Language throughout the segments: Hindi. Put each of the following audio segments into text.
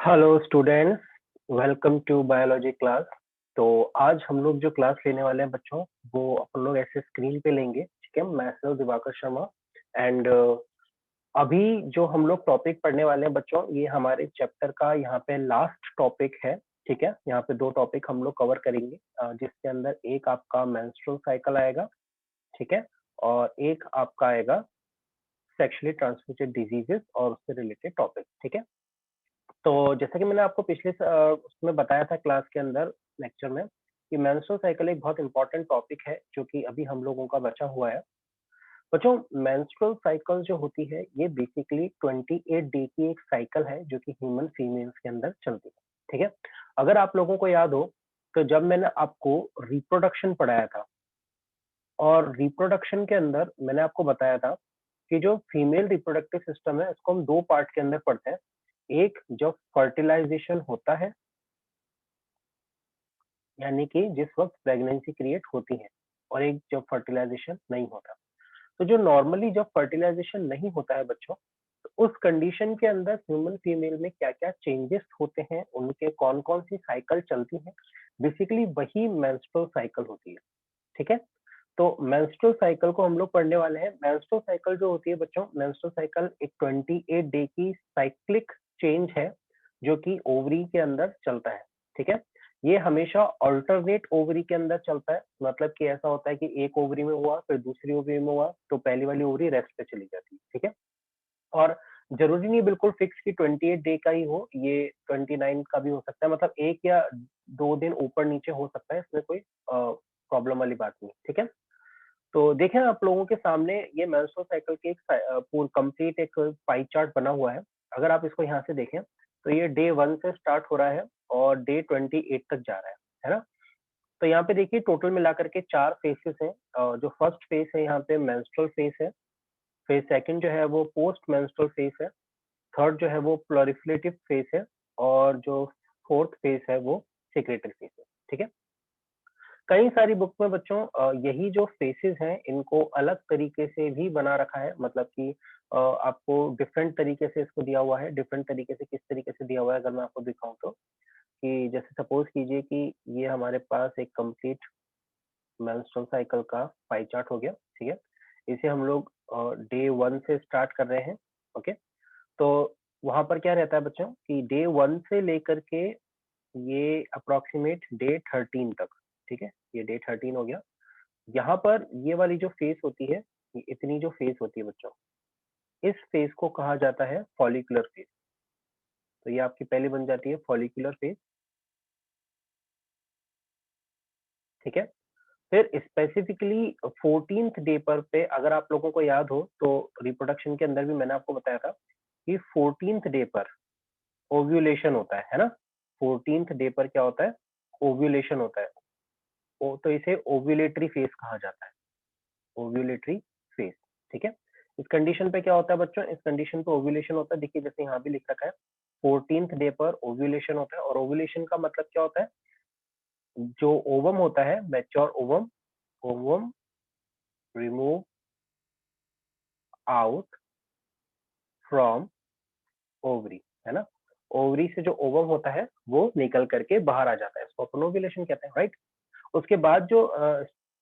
Hello students, welcome to biology class. तो आज हम लोग जो क्लास लेने वाले हैं बच्चों, वो अपन लोग ऐसे स्क्रीन पे लेंगे। ठीक है, मैं सर दिवाकर शर्मा एंड अभी जो हम लोग टॉपिक पढ़ने वाले हैं बच्चों, ये हमारे चैप्टर का यहाँ पे लास्ट टॉपिक है। ठीक है, यहाँ पे दो टॉपिक हम लोग कवर करेंगे, जिसके अंदर एक आपका मेंस्ट्रुअल साइकिल आएगा। ठीक है, और एक आपका आएगा सेक्सुअली ट्रांसमिटेड डिजीजेस और उससे रिलेटेड टॉपिक। ठीक है, तो जैसा कि मैंने आपको पिछले उसमें बताया था क्लास के अंदर, लेक्चर में, कि मेंस्ट्रुअल साइकिल एक बहुत इंपॉर्टेंट टॉपिक है जो कि अभी हम लोगों का बचा हुआ है। बच्चों, मेंस्ट्रुअल साइकिल जो होती है ये बेसिकली 28 डे की एक साइकिल है जो कि ह्यूमन फीमेल्स के अंदर चलती है। ठीक है, अगर आप लोगों को याद हो तो जब मैंने आपको रिप्रोडक्शन पढ़ाया था, और रिप्रोडक्शन के अंदर मैंने आपको बताया था कि जो फीमेल रिप्रोडक्टिव सिस्टम है इसको हम दो पार्ट के अंदर पढ़ते हैं। एक जब फर्टिलाइजेशन होता है, यानी कि जिस वक्त प्रेगनेंसी क्रिएट होती है, और एक जब फर्टिलाइजेशन नहीं होता। तो जो नॉर्मली जब फर्टिलाइजेशन नहीं होता है बच्चों, तो उस कंडीशन के अंदर ह्यूमन फीमेल में क्या क्या चेंजेस होते हैं, उनके कौन कौन सी साइकिल चलती है, बेसिकली वही मेंस्ट्रुअल साइकिल होती है। ठीक है, तो मेंस्ट्रुअल साइकिल को हम लोग पढ़ने वाले हैं। मेंस्ट्रुअल साइकिल जो होती है बच्चों, मेंस्ट्रुअल साइकिल एक 28 डे की साइक्लिक चेंज है जो कि ओवरी के अंदर चलता है। ठीक है, ये हमेशा अल्टरनेट ओवरी के अंदर चलता है। मतलब कि ऐसा होता है कि एक ओवरी में हुआ, फिर दूसरी ओवरी में हुआ, तो पहली वाली ओवरी रेस्ट पे चली जाती है। ठीक है, और जरूरी नहीं बिल्कुल फिक्स कि 28 डे का ही हो, ये 29 का भी हो सकता है। मतलब एक या दो दिन ऊपर नीचे हो सकता है, इसमें कोई प्रॉब्लम वाली बात नहीं। ठीक है, तो देखें आप लोगों के सामने ये मेंस्ट्रुअल साइकिल की एक पूर्ण कंप्लीट एक पाई चार्ट बना हुआ है। अगर आप इसको यहाँ से देखें तो ये डे 1 से स्टार्ट हो रहा है और डे 28 तक जा रहा है ना। तो यहाँ पे देखिए टोटल मिलाकर के 4 फेसेस हैं। जो फर्स्ट फेस है यहाँ पे मेंस्ट्रुअल फेस है, फिर सेकंड जो है वो पोस्ट मेंस्ट्रुअल फेस है, थर्ड जो है वो प्लोरिफलेटिव फेस है, और जो फोर्थ फेस है वो सेक्रेटरी फेस है। ठीक है, कई सारी बुक में बच्चों यही जो फेसेस हैं इनको अलग तरीके से भी बना रखा है। मतलब कि आपको डिफरेंट तरीके से इसको दिया हुआ है। डिफरेंट तरीके से किस तरीके से दिया हुआ है, अगर मैं आपको दिखाऊं तो, कि जैसे सपोज कीजिए कि ये हमारे पास एक कंप्लीट मेंस्ट्रुअल साइकिल का पाई चार्ट हो गया। ठीक है, इसे हम लोग डे 1 से स्टार्ट कर रहे हैं। ओके, तो वहां पर क्या रहता है बच्चों कि डे 1 से लेकर के ये अप्रोक्सीमेट डे 13 तक। ठीक है, ये डे 13 हो गया। यहाँ पर ये वाली जो फेस होती है, ये इतनी जो फेस होती है बच्चों, इस फेस को कहा जाता है फॉलिकुलर फेस। तो ये आपकी पहले बन जाती है फॉलिकुलर फेस। ठीक है, फिर स्पेसिफिकली 14th डे पर पे, अगर आप लोगों को याद हो तो रिप्रोडक्शन के अंदर भी मैंने आपको बताया था कि 14th डे पर ओव्यूलेशन होता है ना। 14th डे पर क्या होता है, ओव्यूलेशन होता है। तो इसे ओव्यूलेटरी फेस कहा जाता है, ओव्यूलेटरी फेस। ठीक है, इस कंडीशन पे क्या होता है बच्चों, इस कंडीशन पे ओव्यूलेशन होता है। देखिए जैसे यहाँ भी लिख रखा है, 14th डे पर ओव्यूलेशन होता है। और ओव्यूलेशन का मतलब क्या होता है, जो ओवम होता है, mature ovum, ovum remove out from ovary, है ना। ओवरी से जो ओवम होता है वो निकल करके बाहर आ जाता है, इसको अपन ओव्यूलेशन कहते हैं, राइट। उसके बाद जो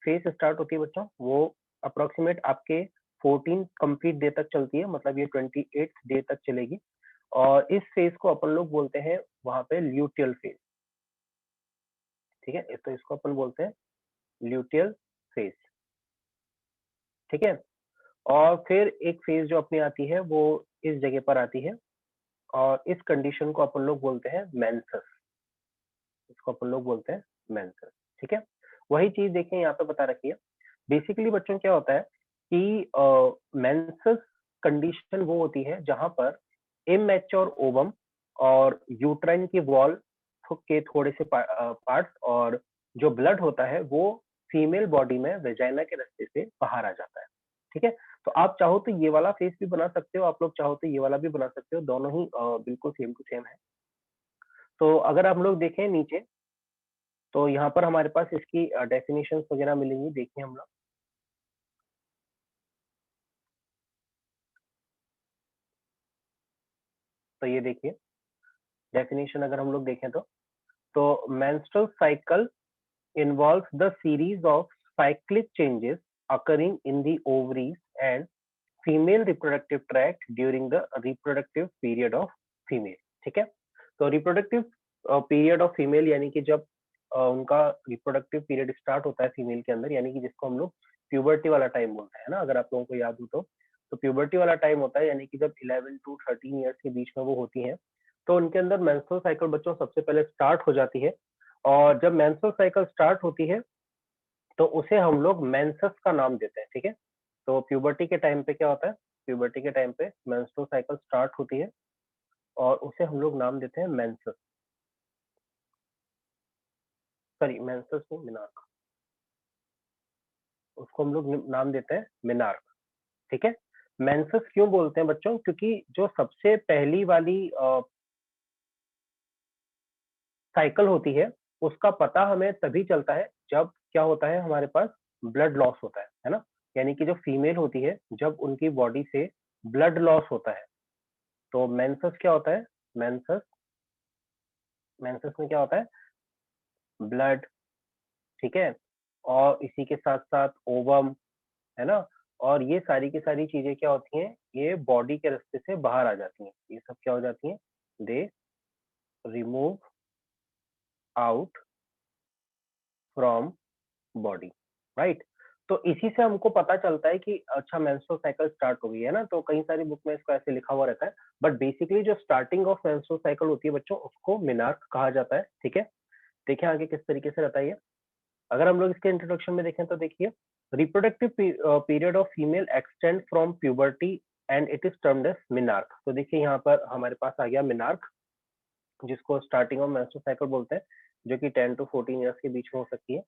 फेज स्टार्ट होती है बच्चों, वो अप्रोक्सीमेट आपके 14 कंप्लीट डे तक चलती है। मतलब ये 28 डे तक चलेगी। और इस फेज को अपन लोग बोलते हैं वहां पे ल्यूटियल फेज। ठीक है, तो इसको अपन बोलते हैं ल्यूटियल फेज। ठीक है, और फिर एक फेज जो अपनी आती है वो इस जगह पर आती है, और इस कंडीशन को अपन लोग बोलते हैं मेंसस। इसको अपन लोग बोलते हैं मेंसस। ठीक है, वही चीज देखें यहाँ पे बता रखी है। बेसिकली बच्चों क्या होता है कि मेंसस कंडीशन वो होती है जहां पर इमेच्योर ओवम और यूट्राइन की वॉल के थोड़े से पार्ट्स और जो ब्लड होता है वो फीमेल बॉडी में वेजाइना के रास्ते से बाहर आ जाता है। ठीक है, तो आप चाहो तो ये वाला फेस भी बना सकते हो, आप लोग चाहो तो ये वाला भी बना सकते हो, दोनों ही बिल्कुल सेम टू सेम है। तो अगर हम लोग देखें नीचे, तो यहाँ पर हमारे पास इसकी डेफिनेशन वगैरह मिलेंगी, देखिए हम लोग। तो ये देखिए, डेफिनेशन अगर हम लोग देखें तो menstrual cycle involves the series of cyclic changes occurring in the ovaries and female reproductive tract during the reproductive period of female. ठीक है, तो रिप्रोडक्टिव पीरियड ऑफ फीमेल यानी कि जब उनका रिप्रोडक्टिव पीरियड स्टार्ट होता है फीमेल के अंदर, यानी कि जिसको हम लोग प्यूबर्टी वाला टाइम बोलते हैं ना, अगर आप लोगों को याद हो तो प्यूबर्टी वाला टाइम होता है, यानी कि जब 11 टू 13 ईयर्स के बीच में वो होती हैं, तो उनके अंदर मेंस्ट्रुअल साइकिल बच्चों सबसे पहले स्टार्ट हो जाती है। और जब मेंस्ट्रुअल साइकिल स्टार्ट होती है तो उसे हम लोग मेंसेस का नाम देते हैं। ठीक है, तो प्यूबर्टी के टाइम पे क्या होता है, प्यूबर्टी के टाइम पे मेंस्ट्रुअल साइकिल स्टार्ट होती है और उसे हम लोग नाम देते हैं मेंसेस, सॉरी मेंसेस नहीं, मिनार्क, उसको हम लोग नाम देते हैं मिनार्क। ठीक है, मेंसेस क्यों बोलते हैं बच्चों, क्योंकि जो सबसे पहली वाली साइकिल होती है उसका पता हमें तभी चलता है जब क्या होता है, हमारे पास ब्लड लॉस होता है ना, यानी कि जो फीमेल होती है जब उनकी बॉडी से ब्लड लॉस होता है तो मेंसेस क्या होता है, मेंसेस मेंसेस में क्या होता है, ब्लड। ठीक है, और इसी के साथ साथ ओवम, है ना, और ये सारी की सारी चीजें क्या होती हैं, ये बॉडी के रास्ते से बाहर आ जाती हैं, ये सब क्या हो जाती हैं, they remove out from body, right. तो इसी से हमको पता चलता है कि अच्छा मेंस्ट्रुअल साइकिल स्टार्ट हो गई है ना, तो कई सारी बुक में इसको ऐसे लिखा हुआ रहता है, बट बेसिकली जो स्टार्टिंग ऑफ मेंस्ट्रुअल साइकिल होती है बच्चों उसको मिनार्क कहा जाता है। ठीक है, देखिए आगे किस तरीके से रहता है ये। अगर हम लोग इसके इंट्रोडक्शन में देखें तो देखिए, reproductive period of female extend from puberty and it is termed as menarche. तो देखिए यहाँ पर हमारे पास आ गया मिनार्क, जिसको स्टार्टिंग ऑफ मेंस्ट्रुअल साइकिल बोलते हैं, जो कि 10 टू 14 ईयर्स के बीच में हो सकती है।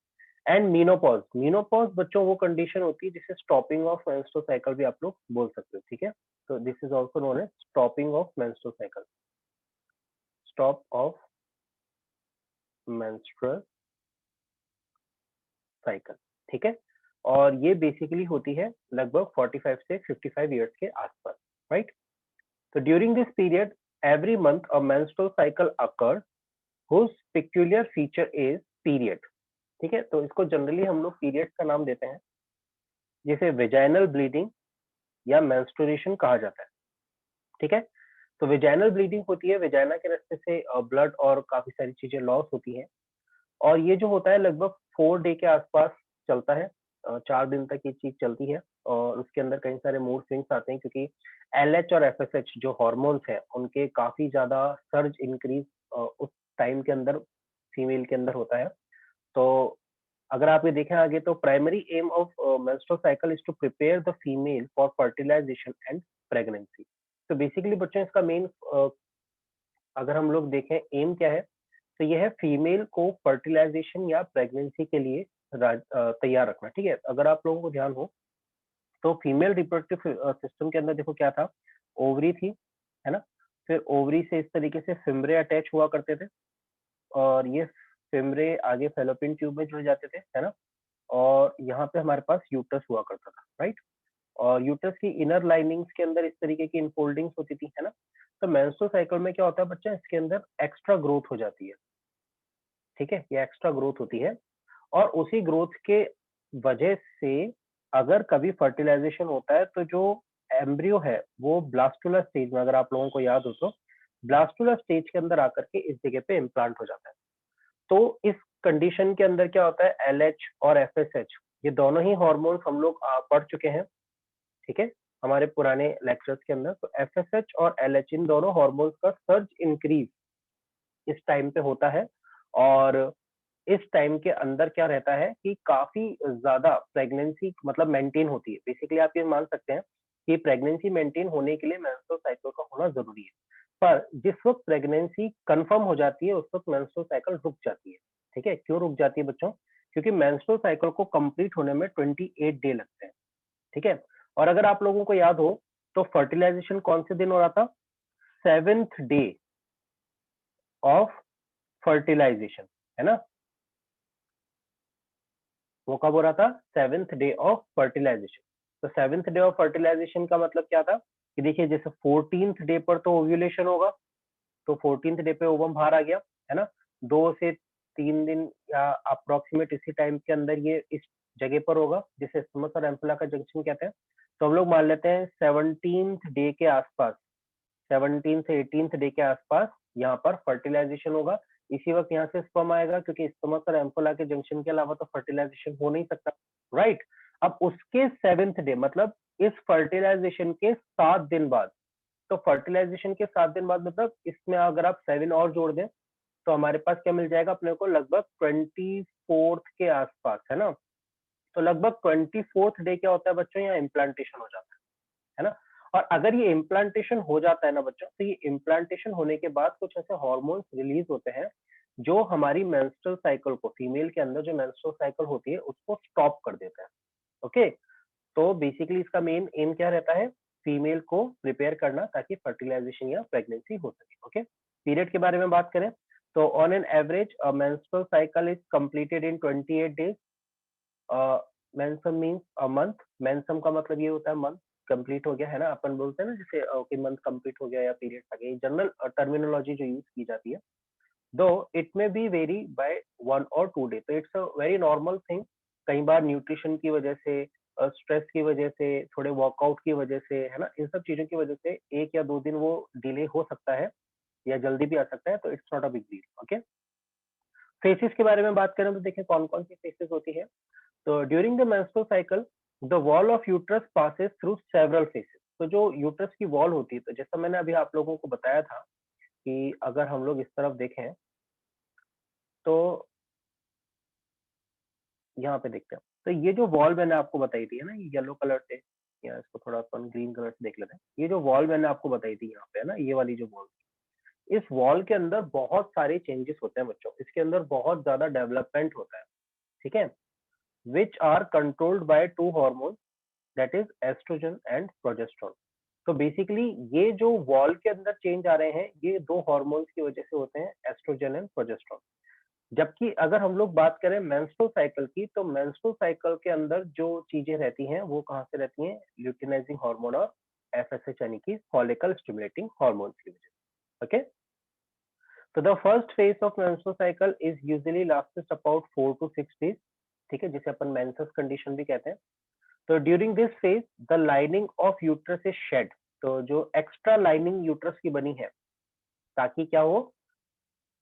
एंड मीनोपॉज, मीनोपॉज बच्चों वो कंडीशन होती है जिसे स्टॉपिंग ऑफ मेंस्ट्रुअल साइकिल भी आप लोग बोल सकते हो। ठीक है, तो this is also known as stopping of menstrual cycle, stop of menstrual cycle. ठीक है, और ये बेसिकली होती है लगभग 45 से 55 ईयर्स के आसपास, राइट। तो during this period every month a menstrual cycle occur whose peculiar feature is period। ठीक है, तो इसको जनरली हम लोग पीरियड का नाम देते हैं, जिसे वेजाइनल ब्लीडिंग या मेंस्ट्रुएशन कहा जाता है। ठीक है, तो वेजाइनल ब्लीडिंग होती है, वेजाइना के रास्ते से ब्लड और काफी सारी चीजें लॉस होती हैं, और ये जो होता है लगभग 4 डे के आसपास चलता है, 4 दिन तक ये चीज चलती है, और उसके अंदर कई सारे मूड स्विंग्स आते हैं, क्योंकि एलएच और एफएसएच जो हॉर्मोन्स हैं उनके काफी ज्यादा सर्ज इंक्रीज उस टाइम के अंदर फीमेल के अंदर होता है। तो अगर आप ये देखें आगे, तो primary aim of menstrual cycle is to prepare the female for fertilization and pregnancy. तो बेसिकली बच्चों इसका मेन अगर हम लोग देखें एम क्या है, तो यह है फीमेल को फर्टिलाइजेशन या प्रेगनेंसी के लिए तैयार रखना। ठीक है, अगर आप लोगों को ध्यान हो तो फीमेल रिप्रोडक्टिव सिस्टम के अंदर देखो क्या था, ओवरी थी, है ना, फिर ओवरी से इस तरीके से फिमरे अटैच हुआ करते थे, और ये फिमरे आगे फेलोपियन ट्यूब में जुड़ जाते थे, है ना, और यहाँ पे हमारे पास यूट्रस हुआ करता था, राइट। और यूट्रस की इनर लाइनिंग्स के अंदर इस तरीके की इनफोल्डिंग्स होती थी, है ना। तो मेंस्ट्रुअल साइकिल में क्या होता है बच्चा, इसके अंदर एक्स्ट्रा ग्रोथ हो जाती है। ठीक है, ये एक्स्ट्रा ग्रोथ होती है, और उसी ग्रोथ के वजह से अगर कभी फर्टिलाइजेशन होता है तो जो एम्ब्रियो है वो ब्लास्टुलर स्टेज में, अगर आप लोगों को याद हो तो ब्लास्टुलर स्टेज के अंदर आकर के इस जगह पे इम्प्लांट हो जाता है। तो इस कंडीशन के अंदर क्या होता है, एलएच और एफएसएच ये दोनों ही हॉर्मोन्स हम लोग पढ़ चुके हैं, ठीक है, हमारे पुराने लेक्चर्स के अंदर। तो एफएसएच और एलएच इन दोनों हॉर्मोन्स का सर्ज इंक्रीज इस टाइम पे होता है, और इस टाइम के अंदर क्या रहता है कि काफी ज्यादा प्रेगनेंसी मतलब मेंटेन होती है। बेसिकली आप ये मान सकते हैं कि प्रेगनेंसी मेंटेन होने के लिए मेंस्ट्रुअल साइकिल का होना जरूरी है, पर जिस वक्त प्रेगनेंसी कंफर्म हो जाती है उस वक्त मेंस्ट्रुअल साइकिल रुक जाती है। ठीक है, क्यों रुक जाती है बच्चों, क्योंकि मेंस्ट्रुअल साइकिल को कंप्लीट होने में 28 डे लगते हैं। ठीक है, और अगर आप लोगों को याद हो तो फर्टिलाइजेशन कौन से दिन हो रहा था, 7th डे ऑफ फर्टिलाइजेशन, है ना, वो कब हो रहा था, 7th डे ऑफ फर्टिलाइजेशन। तो 7th डे ऑफ फर्टिलाइजेशन का मतलब क्या था कि देखिए जैसे 14th डे पर तो ओव्यूलेशन होगा, तो 14th डे पे ओवम बाहर आ गया, है ना। 2 से 3 दिन या अप्रोक्सीमेट इसी टाइम के अंदर ये इस जगह पर होगा जिसे स्टमक और एम्पुला का जंक्शन कहते हैं। तो हम लोग मान लेते हैं 17th डे के आसपास, 17 से 18th डे के आसपास यहाँ पर फर्टिलाइजेशन होगा। इसी वक्त यहाँ से स्पर्म आएगा, क्योंकि स्टमक और एम्पुला के जंक्शन के अलावा तो फर्टिलाइजेशन हो नहीं सकता, राइट। अब उसके 7th डे, मतलब इस फर्टिलाइजेशन के 7 दिन बाद, तो फर्टिलाइजेशन के 7 दिन बाद मतलब इसमें अगर आप 7 और जोड़ दें तो हमारे पास क्या मिल जाएगा अपने को, लगभग 24th के आसपास, है ना। तो लगभग 24th डे क्या होता है बच्चों, यहाँ इम्प्लांटेशन हो जाता है ना। और अगर ये इम्प्लांटेशन हो जाता है ना बच्चों, तो ये इम्प्लांटेशन होने के बाद कुछ ऐसे हार्मोन्स रिलीज होते हैं जो हमारी मेंस्ट्रुअल साइकिल को, फीमेल के अंदर जो मेंस्ट्रुअल साइकिल होती है उसको स्टॉप कर देता है। ओके, तो बेसिकली इसका मेन एम क्या रहता है, फीमेल को प्रिपेयर करना ताकि फर्टिलाइजेशन या प्रेगनेंसी हो सके। ओके, पीरियड के बारे में बात करें तो on an average menstrual cycle is completed in 28 days. मेंसम मींस अ मंथ, मेंसम का मतलब ये होता है मंथ कंप्लीट हो गया, है ना। अपन बोलते हैं ना जैसे कि मंथ कंप्लीट हो गया या पीरियड आ गया, जनरल टर्मिनोलॉजी जो यूज की जाती है। Though it may be vary by 1 or 2 day, तो it's a very normal thing. कई बार न्यूट्रिशन की वजह से, स्ट्रेस की वजह से, थोड़े वर्कआउट की वजह से, है ना, इन सब चीजों की वजह से 1 या 2 दिन वो डिले हो सकता है या जल्दी भी आ सकता है, तो it's not a big deal. Okay, faces के बारे में बात करें तो देखिए कौन कौन सी फेसेस होती है। तो during the menstrual cycle the wall of uterus passes through several faces. तो जो यूट्रस की वॉल होती है, तो जैसा मैंने अभी आप लोगों को बताया था कि अगर हम लोग इस तरफ देखें तो यहाँ पे देखते हैं, तो ये जो वॉल मैंने आपको बताई थी, है ना, ये येलो कलर से, या इसको थोड़ा अपन ग्रीन कलर से देख लेते हैं। ये जो वॉल मैंने आपको बताई थी यहाँ पे, है ना, ये वाली जो वॉल, इस वॉल के अंदर बहुत सारे चेंजेस होते हैं बच्चों, इसके अंदर बहुत ज्यादा डेवलपमेंट होता है, ठीक है, which are controlled by 2 hormone, that is estrogen and progesterone. तो बेसिकली ये जो वॉल के अंदर चेंज आ रहे हैं, ये 2 हार्मोन्स की वजह से होते हैं, एस्ट्रोजन एंड प्रोजेस्टेरोन। जबकि अगर हम लोग बात करें मेंस्ट्रुअल साइकिल की, तो मेंस्ट्रुअल साइकिल के अंदर जो चीजें रहती हैं वो कहाँ से रहती हैं, ल्यूटिनाइजिंग हार्मोन और एफएसएच यानी कि फॉलिकल स्टिमुलेटिंग हार्मोन्स की वजह से। ओके, तो the first phase of menstrual cycle is usually lasted about 4 to 6 days, ठीक है, जिसे अपन मेंसेस कंडीशन भी कहते हैं। तो during this phase the lining of uterus is shed. तो जो एक्स्ट्रा लाइनिंग यूट्रस की बनी है, ताकि क्या हो,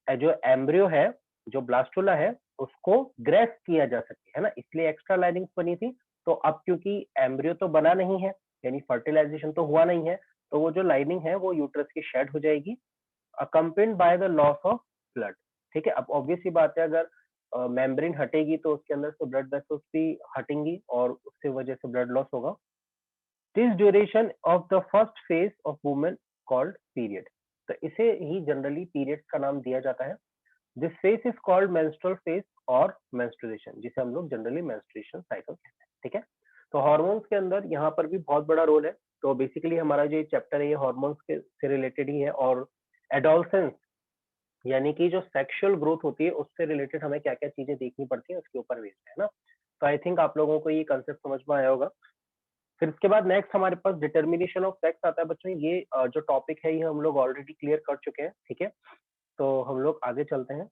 जो एम्ब्रियो है, जो ब्लास्टुला है, उसको ग्रेस किया जा सके, है ना, इसलिए एक्स्ट्रा लाइनिंग्स बनी थी। तो अब क्योंकि एम्ब्रियो तो बना नहीं है, यानी फर्टिलाइजेशन तो हुआ नहीं है, तो वो जो लाइनिंग है वो यूट्रस की शेड हो जाएगी, accompanied by the loss of blood. ठीक है, अब ऑब्वियस सी बात है, अगर मेम्ब्रेन हटेगी तो उसके अंदर से ब्लड वेसल्स भी हटेंगी और उससे वजह से ब्लड लॉस होगा। This duration of the first phase of women called period. तो इसे ही जनरली पीरियड्स का नाम दिया जाता है। This phase is called menstrual phase और मेंस्ट्रुएशन, जिसे हम लोग जनरली मेंस्ट्रुएशन साइकिल कहते हैं, ठीक है। तो हार्मोन्स के अंदर यहाँ पर भी बहुत बड़ा रोल है। तो बेसिकली हमारा जो चैप्टर है ये हार्मोन्स के से रिलेटेड ही है, और एडोलसेंस यानी कि जो सेक्सुअल ग्रोथ होती है उससे रिलेटेड हमें क्या क्या चीजें देखनी पड़ती है उसके ऊपर बेस्ड है ना। तो आई थिंक आप लोगों को ये कंसेप्ट समझ में आया होगा। फिर इसके बाद नेक्स्ट हमारे पास डिटर्मिनेशन ऑफ सेक्स आता है बच्चों। ये जो टॉपिक है ये हम लोग ऑलरेडी क्लियर कर चुके हैं, ठीक है। तो हम लोग आगे चलते हैं।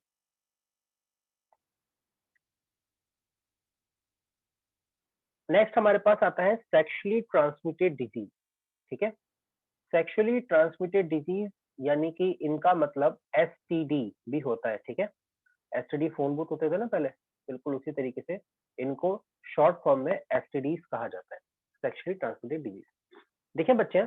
नेक्स्ट हमारे पास आता है सेक्सुअली ट्रांसमिटेड डिजीज, ठीक है। सेक्सुअली ट्रांसमिटेड डिजीज यानी कि इनका मतलब एसटीडी भी होता है, ठीक है। एसटीडी फोन बूथ होते थे ना पहले, बिल्कुल उसी तरीके से इनको शॉर्ट फॉर्म में एसटीडीज कहा जाता है, सेक्सुअली ट्रांसमिटेड डिजीज। देखिए बच्चे,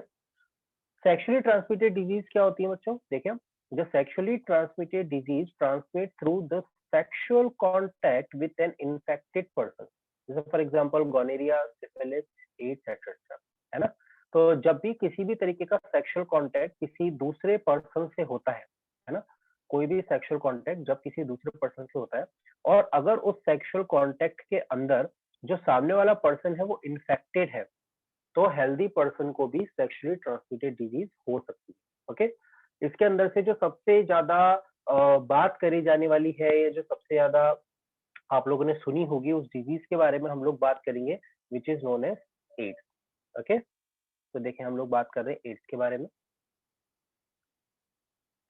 सेक्सुअली ट्रांसमिटेड डिजीज क्या होती है बच्चों, देखिए, जो sexually transmitted disease transmit through the sexual contact with an infected person, जैसे for example gonorrhoea, syphilis, AIDS etcetera, है ना। तो जब भी किसी भी तरीके का सेक्सुअल कांटेक्ट किसी दूसरे पर्सन से होता है ना, कोई भी सेक्सुअल कांटेक्ट जब किसी दूसरे पर्सन से होता है, और अगर उस सेक्सुअल कांटेक्ट के अंदर जो सामने वाला पर्सन है वो इन्फेक्टेड है, तो हेल्दी पर्सन को भी सेक्सुअली ट्रांसमिटेड डिजीज हो सकती है। ओके, इसके अंदर से जो सबसे ज्यादा बात करी जाने वाली है, या जो सबसे ज्यादा आप लोगों ने सुनी होगी उस डिजीज के बारे में हम लोग बात करेंगे, which is known as AIDS. Okay, तो देखिए हम लोग बात कर रहे हैं एड्स के बारे में।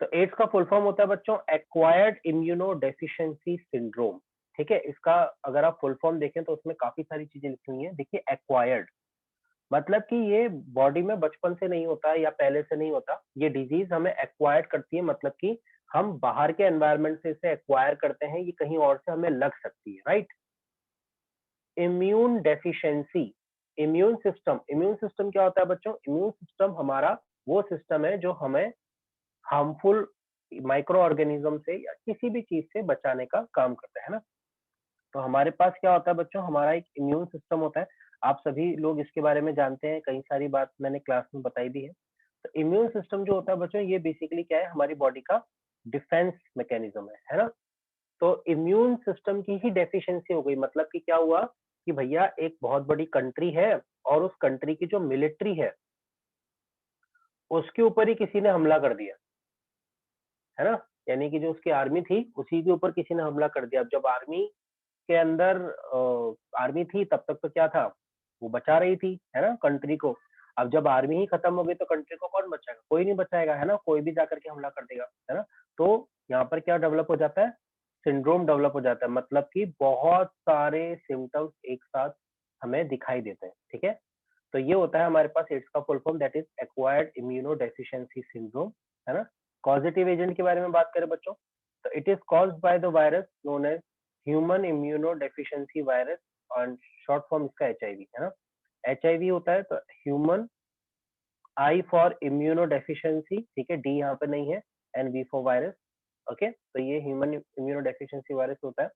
तो एड्स का फुल फॉर्म होता है बच्चों एक्वायर्ड इम्यूनो डेफिशिएंसी सिंड्रोम। ठीक है, इसका अगर आप फुल फॉर्म देखें तो उसमें काफी सारी चीजें लिखी हुई हैं। देखिए एक्वायर्ड मतलब कि ये बॉडी में बचपन से नहीं होता या पहले से नहीं होता, ये डिजीज हमें एक्वायर्ड करती है, मतलब कि हम बाहर के एनवायरनमेंट से इसे एक्वायर करते हैं, ये कहीं और से हमें लग सकती है, right. Immune deficiency, immune system क्या होता है बच्चों? इम्यून सिस्टम हमारा वो सिस्टम है जो हमें हार्मफुल माइक्रो ऑर्गेनिज्म से या किसी भी चीज से बचाने का काम करता है ना। तो हमारे पास क्या होता है बच्चों? हमारा एक इम्यून सिस्टम होता है। आप सभी लोग इसके बारे में जानते हैं, कई सारी बात मैंने क्लास में बताई भी है। तो इम्यून सिस्टम जो होता है बच्चों, ये बेसिकली क्या है? हमारी बॉडी का डिफेंस मैकेनिज्म है ना। तो इम्यून सिस्टम की ही डेफिशिएंसी हो गई, मतलब कि क्या हुआ कि भैया एक बहुत बड़ी कंट्री है और उस कंट्री की जो मिलिट्री है उसके ऊपर ही किसी ने हमला कर दिया, है ना। यानी कि जो उसकी आर्मी थी उसी के ऊपर किसी ने हमला कर दिया। अब जब आर्मी के अंदर आर्मी थी तब तक तो क्या था, वो बचा रही थी, है ना, कंट्री को। अब जब आर्मी ही खत्म हो गई तो कंट्री को कौन बचाएगा? कोई नहीं बचाएगा, है ना, कोई भी जाकर के हमला कर देगा, है ना। तो यहाँ पर क्या डेवलप हो जाता है? सिंड्रोम डेवलप हो जाता है, मतलब कि बहुत सारे सिम्टम्स एक साथ हमें दिखाई देते हैं, ठीक है। तो ये होता है हमारे पास एड्स का full form, that is acquired immuno deficiency syndrome, है ना। कॉजेटिव एजेंट के बारे में बात करें बच्चों, तो it is caused by the virus known as human immuno deficiency virus, और शॉर्ट फॉर्म इसका एचआईवी, है ना। एचआईवी होता है तो human, I for immuno deficiency, ठीक है, डी यहाँ पे नहीं है, and V for virus. Okay, तो ये ह्यूमन इम्यूनो डेफिशिएंसी वायरस होता है।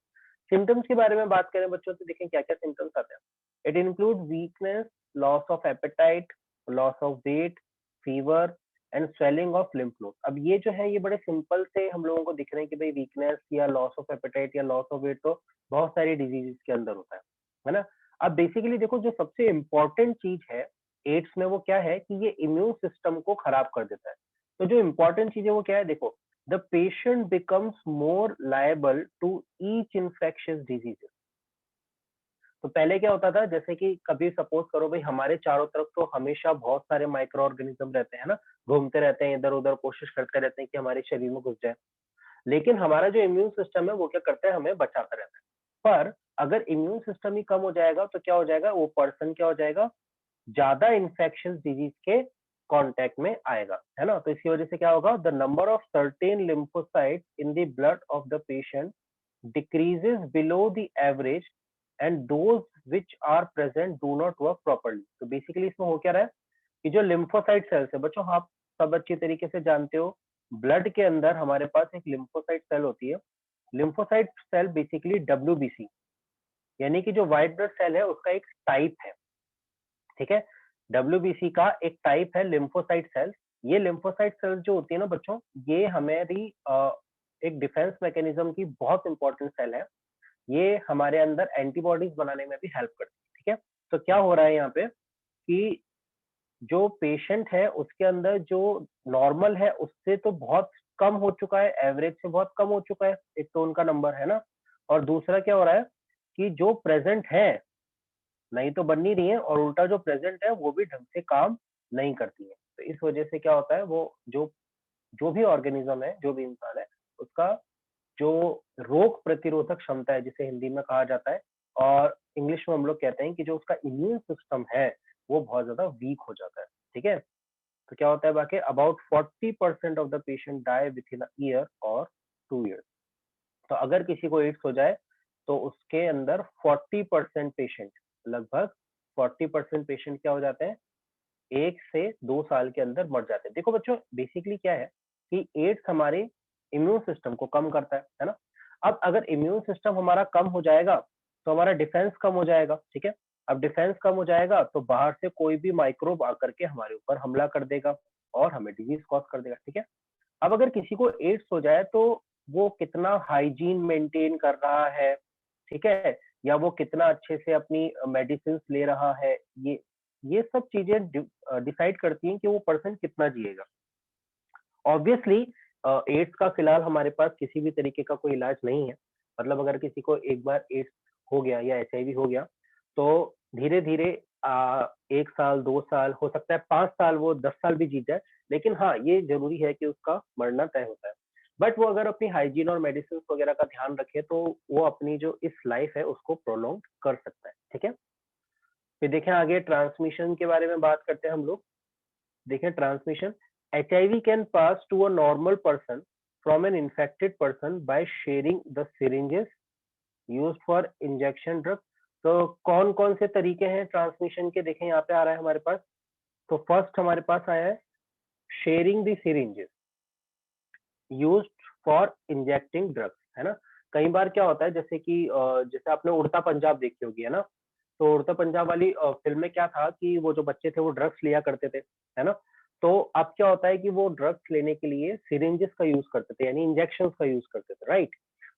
सिम्टम्स के बारे में बात करें बच्चों तो देखें क्या क्या सिम्टम्स आते हैं। It include weakness, loss of appetite, loss of weight, fever and swelling of lymph node. अब ये जो है ये बड़े सिंपल से हम लोगों को दिख रहे हैं कि भाई वीकनेस या लॉस ऑफ एपेटाइट या लॉस ऑफ वेट तो बहुत सारी डिजीजेस के अंदर होता है ना। अब बेसिकली देखो जो सबसे इम्पोर्टेंट चीज है एड्स में वो क्या है कि ये इम्यून सिस्टम को खराब कर देता है। तो जो इम्पोर्टेंट चीज है वो क्या है? देखो, the patient becomes more liable to each infectious diseases. तो पहले क्या होता था, जैसे कि कभी सपोज करो भाई हमारे चारों तरफ तो हमेशा बहुत सारे माइक्रो ऑर्गेनिज्म रहते हैं ना, घूमते रहते हैं इधर उधर, कोशिश करते रहते हैं कि हमारे शरीर में घुस जाए। लेकिन हमारा जो इम्यून सिस्टम है वो क्या करता है? हमें बचाता रहता है। पर अगर इम्यून सिस्टम ही कम हो जाएगा तो क्या हो जाएगा? वो पर्सन क्या हो जाएगा? ज्यादा इन्फेक्शियस डिजीज के कांटेक्ट में आएगा, है ना। तो इसकी वजह से क्या होगा? The number of certain lymphocytes in the blood of the patient decreases below the average and those which are present do not work properly। तो बेसिकली इसमें हो क्या रहा है कि जो लिम्फोसाइट सेल्स है बच्चों, आप सब अच्छी तरीके से जानते हो, ब्लड के अंदर हमारे पास एक लिम्फोसाइट सेल होती है। लिम्फोसाइट सेल बेसिकली डब्ल्यूबीसी, यानी कि जो व्हाइट ब्लड सेल है उसका एक टाइप है, ठीक है। डब्ल्यूबीसी का एक टाइप है लिम्फोसाइट सेल्स। ये लिम्फोसाइट सेल्स जो होती है ना बच्चों, ये हमारी एक डिफेंस मैकेनिज्म की बहुत इंपॉर्टेंट सेल है। ये हमारे अंदर एंटीबॉडीज बनाने में भी हेल्प करती है, ठीक है। तो क्या हो रहा है यहाँ पे कि जो पेशेंट है उसके अंदर जो नॉर्मल है उससे तो बहुत कम हो चुका है, एवरेज से बहुत कम हो चुका है, एक तो उनका नंबर, है ना। और दूसरा क्या हो रहा है कि जो प्रेजेंट है नहीं तो बन नहीं रही है, और उल्टा जो प्रेजेंट है वो भी ढंग से काम नहीं करती है। तो इस वजह से क्या होता है, वो जो जो भी ऑर्गेनिज्म है, जो भी इंसान है, उसका जो रोग प्रतिरोधक क्षमता है, जिसे हिंदी में कहा जाता है और इंग्लिश में हम लोग कहते हैं कि जो उसका इम्यून सिस्टम है वो बहुत ज्यादा वीक हो जाता है, ठीक है। तो क्या होता है बाकी about 40% of the patient die within year और 2 years। तो अगर किसी को एड्स हो जाए तो उसके अंदर 40% पेशेंट, लगभग 40% पेशेंट क्या हो जाते हैं? 1 से 2 साल के अंदर मर जाते हैं। देखो बच्चों बेसिकली क्या है कि एड्स हमारे इम्यून सिस्टम को कम करता है ना। अब अगर इम्यून सिस्टम हमारा कम हो जाएगा तो हमारा डिफेंस कम हो जाएगा, ठीक है। अब डिफेंस कम हो जाएगा तो बाहर से कोई भी माइक्रोब आकर के हमारे ऊपर हमला कर देगा और हमें डिजीज कॉज कर देगा, ठीक है। अब अगर किसी को एड्स हो जाए तो वो कितना हाइजीन मेंटेन कर रहा है, ठीक है, या वो कितना अच्छे से अपनी मेडिसिन ले रहा है, ये सब चीजें डिसाइड करती हैं कि वो पर्सन कितना जिएगा। ऑब्वियसली एड्स का फिलहाल हमारे पास किसी भी तरीके का कोई इलाज नहीं है। मतलब अगर किसी को एक बार एड्स हो गया या एचआईवी हो गया तो धीरे धीरे 1 साल, 2 साल, हो सकता है 5 साल, वो 10 साल भी जीत जाए, लेकिन हाँ, ये ज़रूरी है कि उसका मरना तय होता है। बट वो अगर अपनी हाइजीन और मेडिसिन वगैरह का ध्यान रखे, तो वो अपनी जो इस लाइफ है उसको प्रोलॉन्ग कर सकता है, ठीक है? फिर देखें आगे ट्रांसमिशन के बारे में बात करते हैं हम लोग। देखें transmission, HIV can pass to a normal person from an infected person by sharing the syringes used for injection drug. तो कौन कौन से तरीके हैं ट्रांसमिशन के, देखें यहाँ पे आ रहा है हमारे पास। तो फर्स्ट हमारे पास आया है sharing the syringes used for injecting drugs, है ना? कई बार क्या होता है, जैसे कि जैसे आपने उड़ता पंजाब देखी होगी, है ना? तो उड़ता पंजाब वाली फिल्म में क्या था कि वो जो बच्चे थे वो ड्रग्स लिया करते थे, है ना? तो अब क्या होता है कि वो ड्रग्स लेने के लिए सिरिंजेस का यूज करते थे, यानी इंजेक्शन का यूज करते थे, राइट?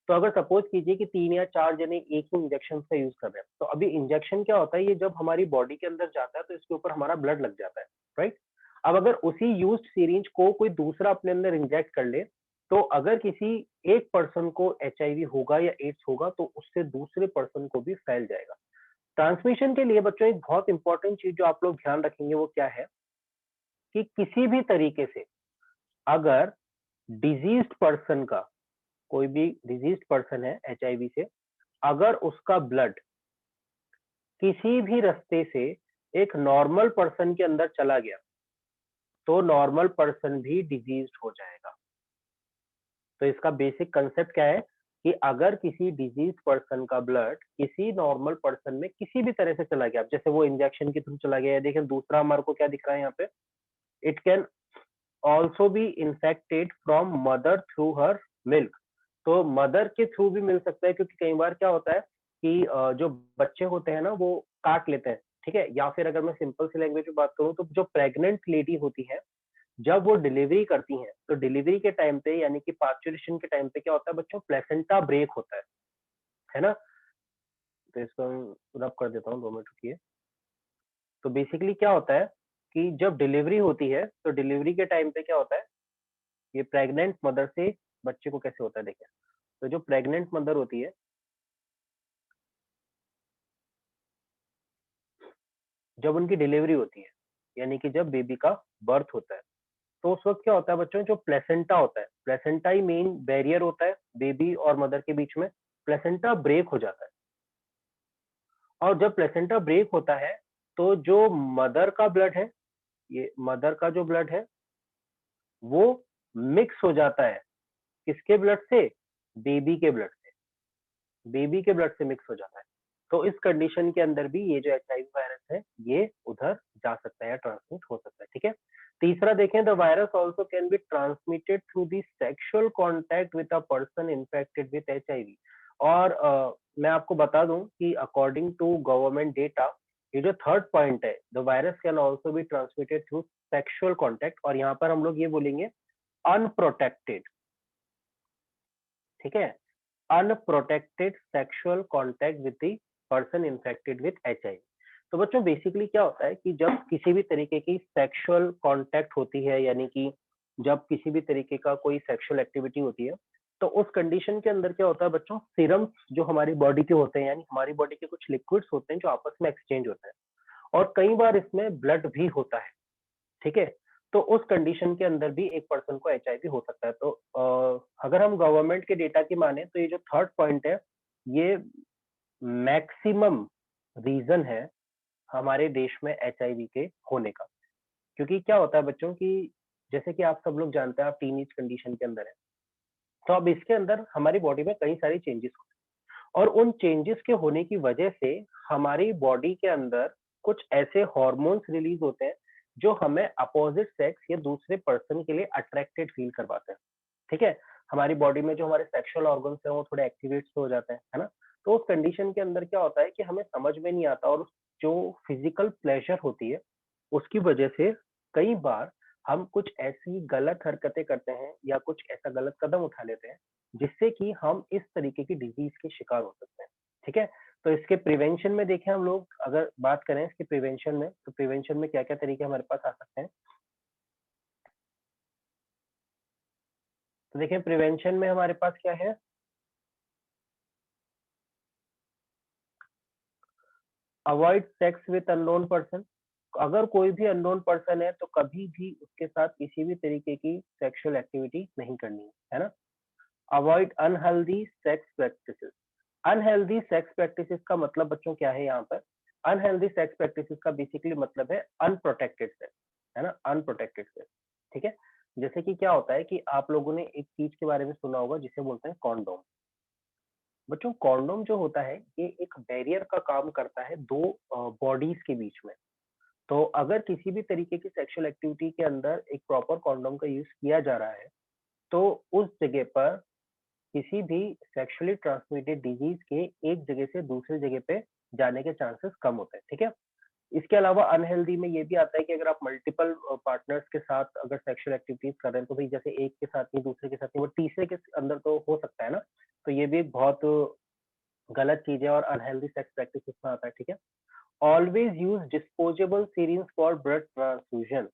तो अगर सपोज कीजिए कि 3 या 4 जने एक ही इंजेक्शन का यूज कर रहे हैं, तो अभी इंजेक्शन क्या होता है, ये जब हमारी बॉडी के अंदर जाता है तो इसके ऊपर हमारा ब्लड लग जाता है, राइट? अब अगर उसी यूज्ड सिरिंज को कोई दूसरा अपने अंदर इंजेक्ट कर ले, तो अगर किसी एक पर्सन को HIV होगा या एड्स होगा, तो उससे दूसरे पर्सन को भी फैल जाएगा। ट्रांसमिशन के लिए बच्चों एक बहुत इंपॉर्टेंट चीज जो आप लोग ध्यान रखेंगे वो क्या है, कि किसी भी तरीके से अगर डिजीज्ड पर्सन का, कोई भी डिजीज्ड पर्सन है HIV से, अगर उसका ब्लड किसी भी रास्ते से एक नॉर्मल पर्सन के अंदर चला गया, तो नॉर्मल पर्सन भी डिजीज्ड हो जाएगा। तो इसका बेसिक कंसेप्ट क्या है, कि अगर किसी डिजीज पर्सन का ब्लड किसी नॉर्मल पर्सन में किसी भी तरह से चला गया, जैसे वो इंजेक्शन के थ्रू चला गया, देखिए दूसरा हमारे को क्या दिख रहा है यहाँ पे, it can also be infected from mother through her milk. तो मदर के थ्रू भी मिल सकता है, क्योंकि कई बार क्या होता है कि जो बच्चे होते हैं ना वो काट लेते हैं, ठीक है? या फिर अगर मैं सिंपल सी लैंग्वेज में बात करूँ, तो जो प्रेग्नेंट लेडी होती है, जब वो डिलीवरी करती हैं, तो डिलीवरी के टाइम पे यानी कि पार्चुरेशन के टाइम पे क्या होता है बच्चों, प्लेसेंटा ब्रेक होता है ना? तो इसको हम रब कर देता हूँ, 2 मिनट रुकिए। तो बेसिकली क्या होता है कि जब डिलीवरी होती है, तो डिलीवरी के टाइम पे क्या होता है, ये प्रेग्नेंट मदर से बच्चे को कैसे होता है देखिए। तो जो प्रेग्नेंट मदर होती है, जब उनकी डिलीवरी होती है, यानी कि जब बेबी का बर्थ होता है, तो उस वक्त क्या होता है बच्चों, जो प्लेसेंटा होता है, प्लेसेंटा ही मेन बैरियर होता है बेबी और मदर के बीच में, प्लेसेंटा ब्रेक हो जाता है। और जब प्लेसेंटा ब्रेक होता है, तो जो मदर का ब्लड है, ये मदर का जो ब्लड है, वो मिक्स हो जाता है किसके ब्लड से, बेबी के ब्लड से, बेबी के ब्लड से मिक्स हो जाता है। तो इस कंडीशन के अंदर भी ये जो HIV वायरस है, ये उधर जा सकता है, ट्रांसमिट हो सकता है, ठीक है? तीसरा देखें, the virus also can be transmitted through the sexual contact with a person infected with HIV। और मैं आपको बता दूं कि अकॉर्डिंग टू गवर्नमेंट डेटा, ये जो थर्ड पॉइंट है, the virus can also be transmitted through sexual contact, और यहाँ पर हम लोग ये बोलेंगे अनप्रोटेक्टेड, ठीक है? Unprotected sexual contact with the person infected with HIV। तो बच्चों बेसिकली क्या होता है कि जब किसी भी तरीके की सेक्सुअल कॉन्टैक्ट होती है, यानी कि जब किसी भी तरीके का कोई सेक्सुअल एक्टिविटी होती है, तो उस कंडीशन के अंदर क्या होता है बच्चों, सीरम्स जो हमारी बॉडी के होते हैं, यानी हमारी बॉडी के कुछ लिक्विड्स होते हैं जो आपस में एक्सचेंज होते हैं, और कई बार इसमें ब्लड भी होता है, ठीक है? तो उस कंडीशन के अंदर भी एक पर्सन को HIV हो सकता है। तो अगर हम गवर्नमेंट के डेटा की माने, तो ये जो थर्ड पॉइंट है, ये मैक्सिमम रीजन है हमारे देश में HIV के होने का। क्योंकि क्या होता है बच्चों की, जैसे कि आप सब लोग जानते हैं, आप टीनेज कंडीशन के अंदर है, तो अब इसके अंदर हमारी बॉडी में कई सारी चेंजेस होते हैं, और उन चेंजेस के होने की वजह से हमारी बॉडी के अंदर कुछ ऐसे हॉर्मोन्स रिलीज होते हैं जो हमें अपोजिट सेक्स या दूसरे पर्सन के लिए अट्रैक्टेड फील करवाते हैं, ठीक है? हमारी बॉडी में जो हमारे सेक्सुअल ऑर्गन्स हैं वो थोड़े एक्टिवेट हो जाते हैं, है ना? तो उस कंडीशन के अंदर क्या होता है कि हमें समझ में नहीं आता, और जो फिजिकल प्लेजर होती है उसकी वजह से कई बार हम कुछ ऐसी गलत हरकतें करते हैं या कुछ ऐसा गलत कदम उठा लेते हैं, जिससे कि हम इस तरीके की डिजीज के शिकार हो सकते हैं, ठीक है? तो इसके प्रिवेंशन में देखें हम लोग, अगर बात करें इसके प्रिवेंशन में, तो प्रिवेंशन में क्या क्या तरीके हमारे पास आ सकते हैं। तो देखिए प्रिवेंशन में हमारे पास क्या है, avoid sex with unknown person, अगर कोई भी अननोन पर्सन है तो कभी भी उसके साथ किसी भी तरीके की सेक्सुअल एक्टिविटी नहीं करनी है ना। Avoid unhealthy sex practices, unhealthy sex practices का मतलब बच्चों क्या है यहाँ पर, अनहेल्दी सेक्स प्रैक्टिसेस का बेसिकली मतलब है अनप्रोटेक्टेड सेक्स, है ना, अनप्रोटेक्टेड सेक्स। ठीक है, जैसे कि क्या होता है कि आप लोगों ने एक चीज के बारे में सुना होगा जिसे बोलते हैं कॉन्डोम। बच्चों कॉन्डोम जो होता है ये एक बैरियर का काम करता है दो बॉडीज के बीच में। तो अगर किसी भी तरीके की सेक्सुअल एक्टिविटी के अंदर एक प्रॉपर कॉन्डोम का यूज किया जा रहा है तो उस जगह पर किसी भी सेक्सुअली ट्रांसमिटेड डिजीज के एक जगह से दूसरी जगह पे जाने के चांसेस कम होते हैं। ठीक है, इसके अलावा अनहेल्दी में ये भी आता है कि अगर आप मल्टीपल पार्टनर्स के साथ अगर सेक्सुअल एक्टिविटीज कर रहे हैं तो भाई जैसे एक के साथ नहीं दूसरे के साथ नहीं वो तीसरे के अंदर तो हो सकता है ना, तो ये भी एक बहुत गलत चीज है और अनहेल्दी सेक्स प्रैक्टिस में आता है। ठीक है, always use disposable syringe for blood transfusion,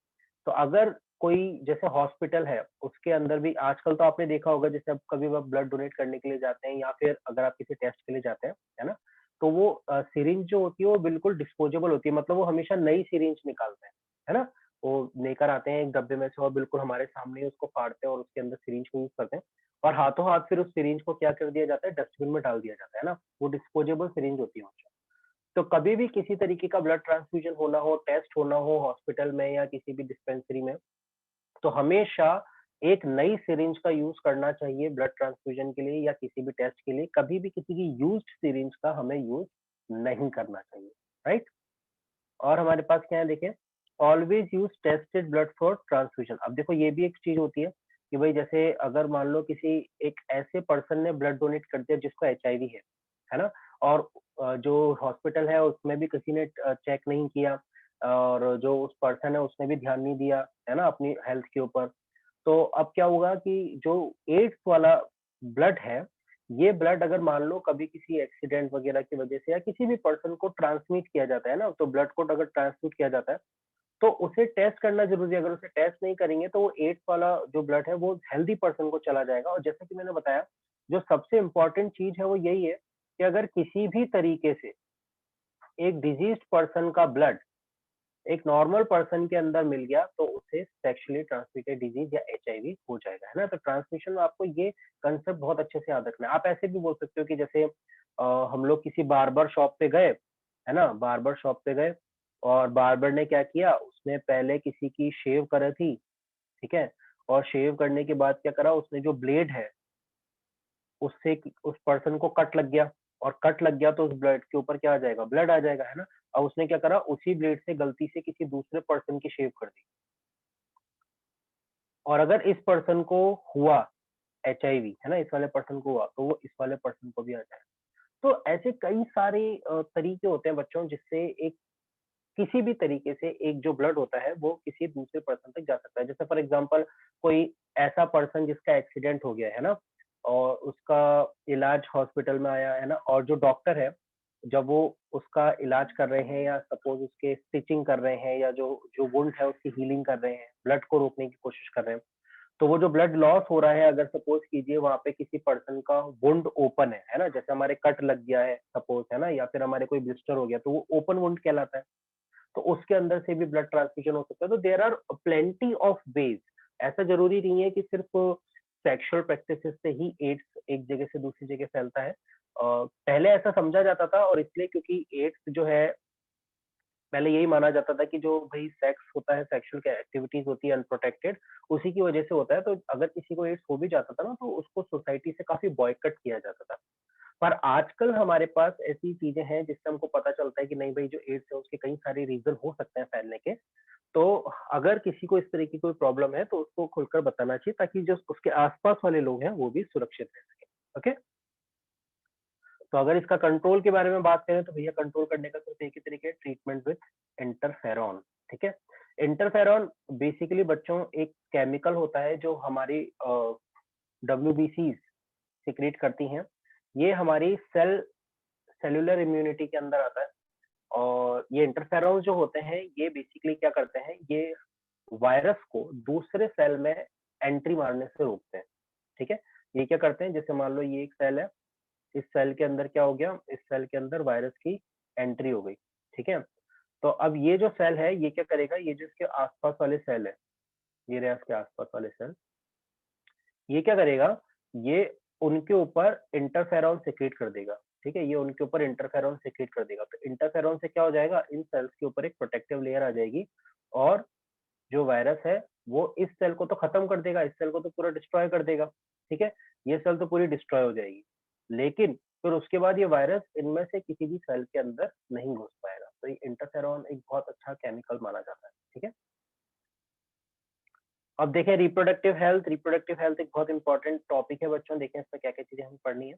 तो अगर कोई जैसे हॉस्पिटल है उसके अंदर भी आजकल तो आपने देखा होगा जैसे अब कभी आप ब्लड डोनेट करने के लिए जाते हैं या फिर अगर आप किसी टेस्ट के लिए जाते हैं, है ना, तो वो सिरिंज जो होती है वो बिल्कुल डिस्पोजेबल होती है, मतलब वो हमेशा नई सिरिंज निकालते हैं, है ना, वो लेकर आते हैं एक डब्बे में से और बिल्कुल हमारे सामने ही उसको फाड़ते हैं और उसके अंदर सिरिंज को यूज करते हैं और हाथों हाथ फिर उस सिरिंज को क्या कर दिया जाता है, डस्टबिन में डाल दिया जाता है ना, वो डिस्पोजेबल सिरिंज होती है। तो कभी भी किसी तरीके का ब्लड ट्रांसफ्यूजन होना हो, टेस्ट होना हो हॉस्पिटल में या किसी भी डिस्पेंसरी में, तो हमेशा एक नई सिरिंज का यूज करना चाहिए ब्लड ट्रांसफ्यूजन के लिए या किसी भी टेस्ट के लिए, कभी भी किसी की यूज्ड सिरिंज का हमें यूज नहीं करना चाहिए, राइट। और हमारे पास क्या है देखिए, always use tested blood for transfusion. अब देखो ये भी एक चीज होती है कि भाई जैसे अगर मान लो किसी एक ऐसे पर्सन ने ब्लड डोनेट कर दिया जिसको एचआईवी है ना, और जो हॉस्पिटल है उसमें भी किसी ने चेक नहीं किया और जो उस पर्सन है उसने भी ध्यान नहीं दिया, है ना, अपनी हेल्थ के ऊपर, तो अब क्या होगा कि जो एड्स वाला ब्लड है, ये ब्लड अगर मान लो कभी किसी एक्सीडेंट वगैरह की वजह से या किसी भी पर्सन को ट्रांसमिट किया जाता है ना, तो ब्लड को अगर ट्रांसमिट किया जाता है तो उसे टेस्ट करना जरूरी है। अगर उसे टेस्ट नहीं करेंगे तो वो एड्स वाला जो ब्लड है वो हेल्दी पर्सन को चला जाएगा। और जैसे कि मैंने बताया, जो सबसे इम्पोर्टेंट चीज है वो यही है कि अगर किसी भी तरीके से एक डिजीज्ड पर्सन का ब्लड एक नॉर्मल पर्सन के अंदर मिल गया तो उसे सेक्सुअली ट्रांसमिटेड डिजीज या एचआईवी हो जाएगा, है ना। तो ट्रांसमिशन में आपको ये कंसेप्ट बहुत अच्छे से याद रखना है। आप ऐसे भी बोल सकते हो कि जैसे हम लोग किसी बार्बर शॉप पे गए, है ना, बार्बर शॉप पे गए और बार्बर ने क्या किया, उसने पहले किसी की शेव करी थी, ठीक है, और शेव करने के बाद क्या करा, उसने जो ब्लेड है उससे उस पर्सन को कट लग गया और कट लग गया तो उस ब्लड के ऊपर क्या आ जाएगा, ब्लड आ जाएगा, है ना। अब उसने क्या करा, उसी ब्लेड से गलती से किसी दूसरे पर्सन की शेव कर दी और अगर इस पर्सन को हुआ एचआईवी, है ना, इस वाले पर्सन को हुआ तो वो इस वाले पर्सन को भी आ जाएगा। तो ऐसे कई सारे तरीके होते हैं बच्चों जिससे एक किसी भी तरीके से एक जो ब्लड होता है वो किसी दूसरे पर्सन तक जा सकता है। जैसे फॉर एग्जांपल कोई ऐसा पर्सन जिसका एक्सीडेंट हो गया है ना और उसका इलाज हॉस्पिटल में आया है ना, और जो डॉक्टर है जब वो उसका इलाज कर रहे हैं या सपोज उसके स्टिचिंग कर रहे हैं या जो जो वुंड है उसकी हीलिंग कर रहे हैं, ब्लड को रोकने की कोशिश कर रहे हैं, तो वो जो ब्लड लॉस हो रहा है अगर सपोज कीजिए वहां पे किसी पर्सन का वुंड ओपन है ना, जैसे हमारे कट लग गया है सपोज, है ना, या फिर हमारे कोई ब्लिस्टर हो गया तो वो ओपन वुंड कहलाता है, तो उसके अंदर से भी ब्लड ट्रांसफ्यूजन हो सकता है। तो there are plenty of ways, ऐसा जरूरी नहीं है कि सिर्फ सेक्सुअल प्रैक्टिसेस से ही एड्स एक जगह से दूसरी जगह फैलता है। पहले ऐसा समझा जाता था और इसलिए क्योंकि एड्स जो है पहले यही माना जाता था कि जो भाई सेक्स होता है, सेक्सुअल एक्टिविटीज होती है अनप्रोटेक्टेड, उसी की वजह से होता है। तो अगर किसी को एड्स हो भी जाता था ना तो उसको सोसाइटी से काफी बॉयकट किया जाता था। पर आजकल हमारे पास ऐसी चीजें हैं जिससे हमको पता चलता है कि नहीं भाई जो एड्स है उसके कई सारे रीजन हो सकते हैं फैलने के। तो अगर किसी को इस तरह की कोई प्रॉब्लम है तो उसको खुलकर बताना चाहिए ताकि जो उसके आसपास वाले लोग हैं वो भी सुरक्षित रह सके। ओके, तो अगर इसका कंट्रोल के बारे में बात करें तो भैया कंट्रोल करने का सिर्फ एक ही तरीका है, ट्रीटमेंट विथ इंटरफेरॉन। ठीक है, इंटरफेरॉन बेसिकली बच्चों एक केमिकल होता है जो हमारी डब्ल्यूबीसी सिक्रीट करती हैं। ये हमारी सेलुलर इम्यूनिटी के अंदर आता है और ये इंटरफेरॉन जो होते हैं ये बेसिकली क्या करते हैं, ये वायरस को दूसरे सेल में एंट्री मारने से रोकते हैं। ठीक है, ये क्या करते हैं, जैसे मान लो ये एक सेल है, इस सेल के अंदर क्या हो गया, इस सेल के अंदर वायरस की एंट्री हो गई, ठीक है। तो अब ये जो सेल है ये क्या करेगा, ये जो इसके आसपास वाले सेल है, ये रहे इसके आसपास वाले सेल, ये क्या करेगा, ये उनके ऊपर इंटरफेरॉन सिक्रीट कर देगा। ठीक है, ये उनके ऊपर इंटरफेरॉन सिक्रीट कर देगा। तो इंटरफेरॉन से क्या हो जाएगा, इन सेल्स के ऊपर एक प्रोटेक्टिव लेयर आ जाएगी, और जो वायरस है वो इस सेल को तो खत्म कर देगा, इस सेल को तो पूरा डिस्ट्रॉय कर देगा। ठीक है, ये सेल तो पूरी डिस्ट्रॉय हो जाएगी, लेकिन फिर उसके बाद ये वायरस इनमें से किसी भी सेल के अंदर नहीं घुस पाएगा। तो ये इंटरफेरॉन एक बहुत अच्छा केमिकल माना जाता है। ठीक है, अब देखें रिप्रोडक्टिव हेल्थ। रिप्रोडक्टिव हेल्थ एक बहुत इंपॉर्टेंट टॉपिक है बच्चों, देखें इसमें क्या क्या चीजें हमें पढ़नी है।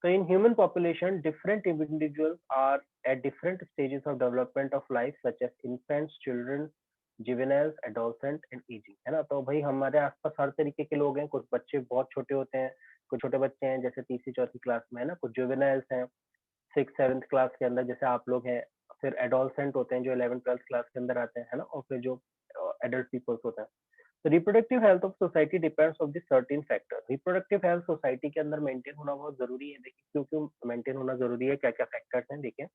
So in human population, different individuals are at different stages of development of life, such as infants, children, juveniles, adolescent and aging, है ना। तो भाई हमारे आसपास हर तरीके के लोग हैं, कुछ बच्चे बहुत छोटे होते हैं, कुछ छोटे बच्चे हैं जैसे तीसरी चौथी क्लास में, है ना, कुछ जुवेनाइल्स हैं 6th 7th क्लास के अंदर जैसे आप लोग हैं, फिर एडोलसेंट होते हैं जो 11th 12th क्लास के अंदर आते हैं, है ना, और फिर जो एडल्ट पीपल्स होते हैं। तो reproductive health of society depends of the certain factor. Reproductive health society के अंदर मेंटेन होना बहुत जरूरी है। देखिए क्यों क्यों मेंटेन होना जरूरी है, क्या क्या फैक्टर्स हैं देखिए।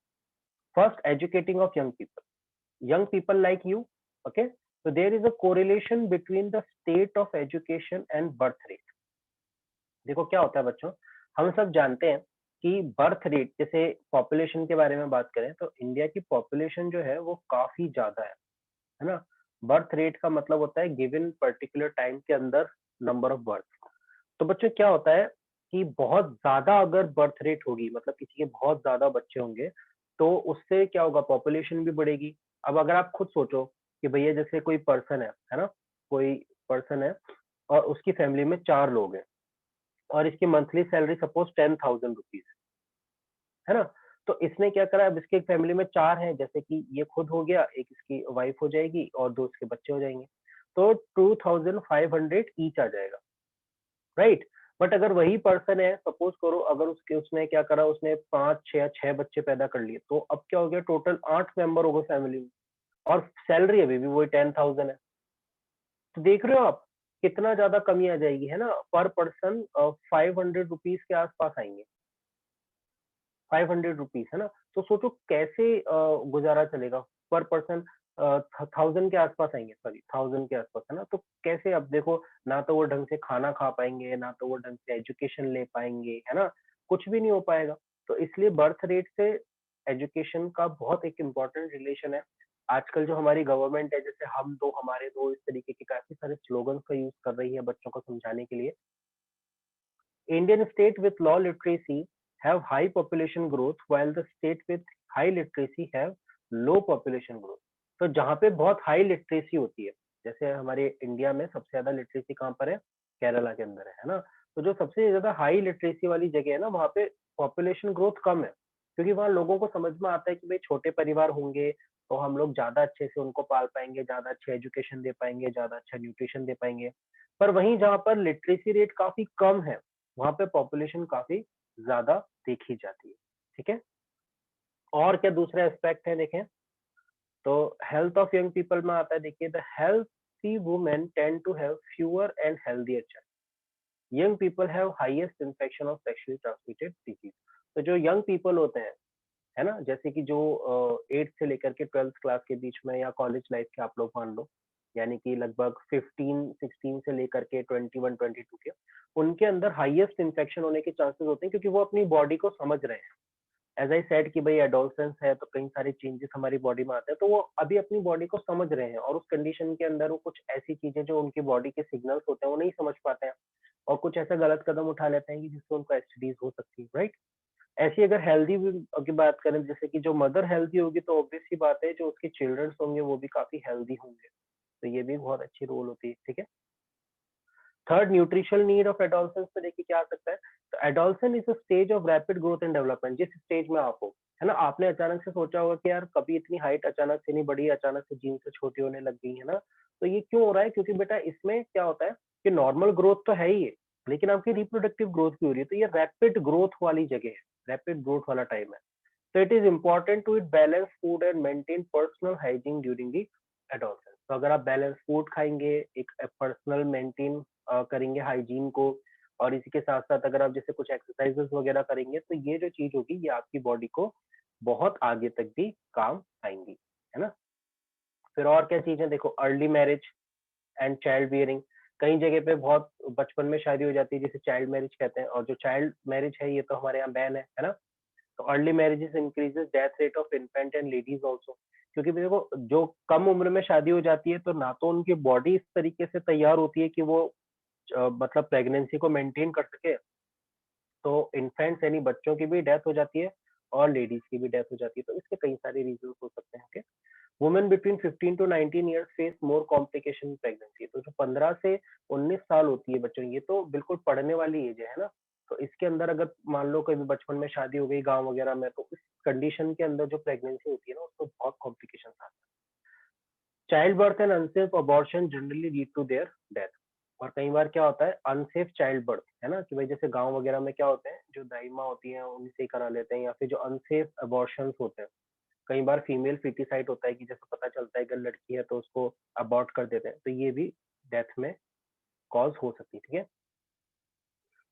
First, educating of young people like you. Okay, so there is a correlation between the state of education and birth rate। देखो क्या होता है बच्चों, हम सब जानते हैं कि बर्थ रेट, जैसे पॉपुलेशन के बारे में बात करें तो इंडिया की पॉपुलेशन जो है वो काफी ज्यादा है ना। बर्थ रेट का मतलब होता है गिवन पर्टिकुलर टाइम के अंदर नंबर ऑफ बर्थ। तो बच्चों क्या होता है कि बहुत ज्यादा अगर बर्थ रेट होगी, मतलब किसी के बहुत ज्यादा बच्चे होंगे, तो उससे क्या होगा, पॉपुलेशन भी बढ़ेगी। अब अगर आप खुद सोचो कि भैया जैसे कोई पर्सन है ना, कोई पर्सन है और उसकी फैमिली में 4 लोग हैं, और इसकी मंथली सैलरी सपोज 10,000 रुपीज है ना। तो इसने क्या करा, अब इसके फैमिली में 4 हैं, जैसे कि ये खुद हो गया, एक इसकी वाइफ हो जाएगी और 2 इसके बच्चे हो जाएंगे, तो 2,500 ईच आ जाएगा, राइट। बट अगर वही पर्सन है, सपोज करो अगर उसके उसने क्या करा, उसने 5 6 या 6 बच्चे पैदा कर लिए, तो अब क्या हो गया, टोटल 8 मेंबर हो गए फैमिली में, और सैलरी अभी भी वही 10,000 है। तो देख रहे हो आप कितना ज्यादा कमी आ जाएगी, है ना। पर पर्सन 500 रुपीज के आसपास आएंगे, 500 रुपीज, है ना। तो सोचो कैसे गुजारा चलेगा, पर पर्सन 1000 के आसपास आएंगे, सॉरी 1000 के आसपास, है ना। तो कैसे, अब देखो ना तो वो ढंग से खाना खा पाएंगे, ना तो वो ढंग से एजुकेशन ले पाएंगे, है ना, कुछ भी नहीं हो पाएगा। तो इसलिए बर्थ रेट से एजुकेशन का बहुत एक इम्पोर्टेंट रिलेशन है। आजकल जो हमारी गवर्नमेंट है, जैसे हम दो हमारे दो, इस तरीके के काफी सारे स्लोगन का यूज कर रही है बच्चों को समझाने के लिए। Indian state with low literacy have high population growth, while the state with high literacy have low population growth। तो जहाँ पे बहुत हाई लिटरेसी होती है, जैसे हमारे इंडिया में सबसे ज्यादा लिटरेसी कहाँ पर है, केरला के अंदर है ना। तो जो सबसे ज्यादा हाई लिटरेसी वाली जगह है ना, वहाँ पे पॉपुलेशन ग्रोथ कम है, क्योंकि वहाँ लोगों को समझ में आता है कि भाई छोटे परिवार होंगे तो हम लोग ज्यादा अच्छे से उनको पाल पाएंगे, ज्यादा अच्छे एजुकेशन दे पाएंगे, ज्यादा अच्छा न्यूट्रिशन दे पाएंगे। पर वहीं जहाँ पर लिटरेसी रेट काफी कम है, वहां पे पॉपुलेशन काफी ज्यादा देखी जाती है। ठीक है, और क्या दूसरे एस्पेक्ट है देखें, तो हेल्थ ऑफ यंग पीपल में आता है, देखिए the healthy women tend to have fewer and healthier child. Young people have highest infection of sexually transmitted disease. तो जो यंग पीपल होते हैं, है ना, जैसे कि जो 8th से लेकर के 12th क्लास के बीच में, या कॉलेज लाइफ के आप लोग मान लो, यानी कि लगभग 15 16 से लेकर के 21 22 के, उनके अंदर हाईएस्ट इन्फेक्शन होने के चांसेस होते हैं, क्योंकि वो अपनी बॉडी को समझ रहे हैं। एज आई सेड कि भाई एडोलसेंस है तो कई सारे चेंजेस हमारी बॉडी में आते हैं, तो वो अभी अपनी बॉडी को समझ रहे हैं, और उस कंडीशन के अंदर वो कुछ ऐसी चीजें जो उनकी बॉडी के सिग्नल्स होते हैं वो नहीं समझ पाते हैं, और कुछ ऐसा गलत कदम उठा लेते हैं कि जिससे उनको एसटीडीज हो सकती है, राइट। ऐसी अगर हेल्दी की बात करें, जैसे कि जो मदर हेल्दी होगी तो ऑब्वियस सी बात है जो उसके चिल्ड्रंस होंगे वो भी काफी हेल्दी होंगे। तो ये भी बहुत अच्छी रोल होती है। ठीक है, third, nutritional need of adolescence में देखिए क्या आ सकता है। तो adolescence is a stage of rapid growth and development. जिस स्टेज में आप हो, है ना, आपने अचानक से सोचा होगा कि यार कभी इतनी हाइट अचानक से नहीं बढ़ी, अचानक से जीन से छोटी होने लग गई, है ना। तो ये क्यों हो रहा है, क्योंकि बेटा इसमें क्या होता है कि नॉर्मल ग्रोथ तो है ही है, लेकिन आपकी रिप्रोडक्टिव ग्रोथ भी हो रही है, तो ये रैपिड ग्रोथ वाली जगह है, रैपिड ग्रोथ वाला टाइम है। So it is important to eat balanced food and maintain personal hygiene during the adolescence। तो अगर आप बैलेंस फूड खाएंगे, एक पर्सनल मेंटेन करेंगे हाइजीन को, और इसी के साथ साथ अगर आप जैसे कुछ एक्सरसाइजेस वगैरह करेंगे, तो ये जो चीज होगी ये आपकी बॉडी को बहुत आगे तक भी काम आएंगी, है ना। फिर और क्या चीजें देखो, early marriage and child bearing. कई जगह पे बहुत बचपन में शादी हो जाती है जिसे चाइल्ड मैरिज कहते हैं, और जो चाइल्ड मैरिज है ये तो हमारे यहाँ बैन है ना। तो early marriages increases death rate of infant and ladies also, क्योंकि देखो जो कम उम्र में शादी हो जाती है तो ना तो उनकी बॉडी इस तरीके से तैयार होती है कि वो मतलब प्रेगनेंसी को मेंटेन कर सके, तो इन्फेंट्स यानी बच्चों की भी डेथ हो जाती है और लेडीज की भी डेथ हो जाती है। तो इसके कई सारे रीजन हो सकते हैं। Women between 15 to 19 years face more complication in pregnancy. तो जो 15 से 19 साल होती है बच्चों, ये तो बिल्कुल पढ़ने वाली एज है ना। तो इसके अंदर अगर मान लो कभी बचपन में शादी हो गई गांव वगैरह में, तो इस कंडीशन के अंदर जो प्रेगनेंसी होती है ना उसको बहुत कॉम्प्लिकेशन आते हैं। Child birth and unsafe abortion generally lead to their death. और कई बार क्या होता है, अनसेफ चाइल्ड बर्थ, है ना, कि भाई जैसे गांव वगैरह में क्या होते हैं, जो दाई माँ होती हैं उन्हीं से ही करा लेते हैं, या फिर जो अनसेफ अबॉर्शन होते हैं, कई बार फीमेल फिटिसाइड होता है कि जैसे पता चलता है कि लड़की है तो उसको अबॉर्ट कर देते हैं, तो ये भी डेथ में कॉज हो सकती है। ठीक है।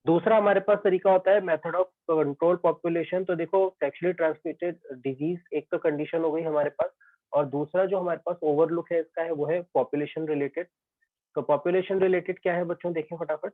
दूसरा हमारे पास तरीका होता है मेथड ऑफ कंट्रोल पॉपुलेशन। तो देखो सेक्सुअली ट्रांसमिटेड डिजीज एक तो कंडीशन हो गई हमारे पास, और दूसरा जो हमारे पास ओवरलुक है इसका है वो है पॉपुलेशन रिलेटेड। तो पॉपुलेशन रिलेटेड क्या है बच्चों, देखें फटाफट।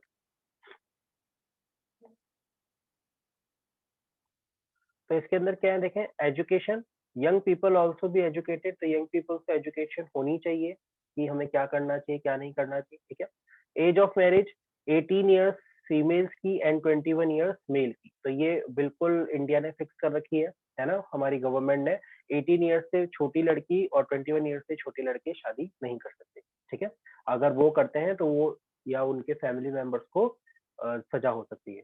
तो इसके अंदर क्या है देखें, एजुकेशन, यंग पीपल ऑल्सो भी एजुकेटेड। तो यंग पीपल को एजुकेशन होनी चाहिए कि हमें क्या करना चाहिए क्या नहीं करना चाहिए। ठीक है। Age of marriage 18 years females की एंड 21 ईयर्स मेल की। तो ये बिल्कुल इंडिया ने फिक्स कर रखी है ना, हमारी गवर्नमेंट ने। 18 ईयर्स से छोटी लड़की और 21 ईयर्स से छोटे लड़के शादी नहीं कर सकते। ठीक है। अगर वो करते हैं तो वो या उनके फैमिली मेंबर्स को सजा हो सकती है।